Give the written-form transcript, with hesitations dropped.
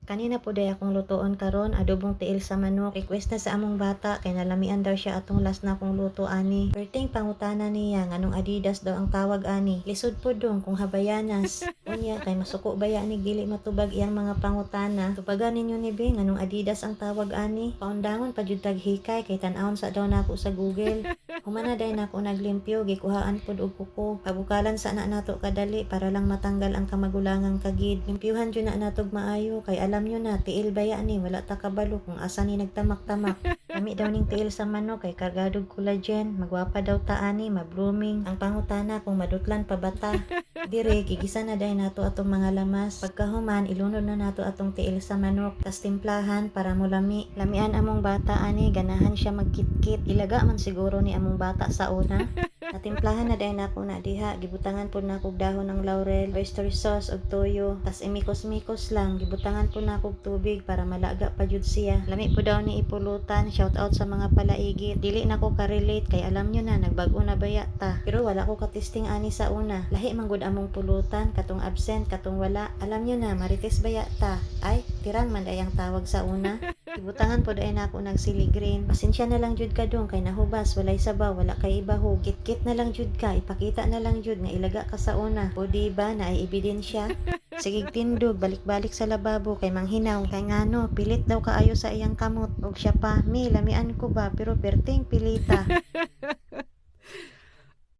Kanina po day akong lutoon karon adobong tiil sa manok. Request na sa among bata kay nalamian daw siya atong last na akong luto ani. Perting pangutana niya nganong Adidas daw ang tawag ani. Lisod po dong kung habayanas. Unya kay masuko baya ni dili matubag iyang mga pangutana. Tubagan ninyo ni Be nganong Adidas ang tawag ani. Paundangon pa jud tag hikay kay tan-awon sa daw nako sa Google. Humana day nako naglimpyo gikuhaan pod og kuko. Pabukalan sa na nato kadali para lang matanggal ang kamagulangang kagid. Limpyuhan jud na natog maayo kay alam nyo na tiil baya ni wala ta kabalo kung asa ni nagtamak-tamak. Lami daw ning tiil sa manok kay kargadog collagen, magwapa daw ta ani, ma-blooming. Ang pangutana kung madutlan pa bata. Dire gigisa na day nato atong mga lamas. Pagkahuman ilunod na nato atong tiil sa manok tas timplahan para mo lami. Lamian among bata ani ganahan siya magkitkit. Ilaga man siguro ni among bata sa una. Natimplahan na day nako na diha, gibutangan po na kog dahon ng laurel, oyster sauce ug toyo, tas imikos-mikos lang, gibutangan po na kog tubig para malaga pa jud siya. Lami po daw ni ipulutan, shout out sa mga palaigit. Dili na ko ka-relate kay alam nyo na nagbag-o na baya ta. Pero wala ko katisting ani sa una. Lahi man gud among pulutan, katong absent, katong wala. Alam nyo na marites baya ta. Ay, tirang man day ang tawag sa una. Ibutangan po dahil na ako nagsiligrin. Pasensya na lang jud ka dong kay nahubas, walay sabaw, wala kay ibaho. Kit-kit na lang jud ka, ipakita na lang jud nga ilaga ka sa una. O diba na ay ebidensya? Sige tindog, balik-balik sa lababo kay manghinaw. Kay ngano, pilit daw kaayo sa iyang kamot. Og siya pa, mi, lamian ko ba, pero perting pilita.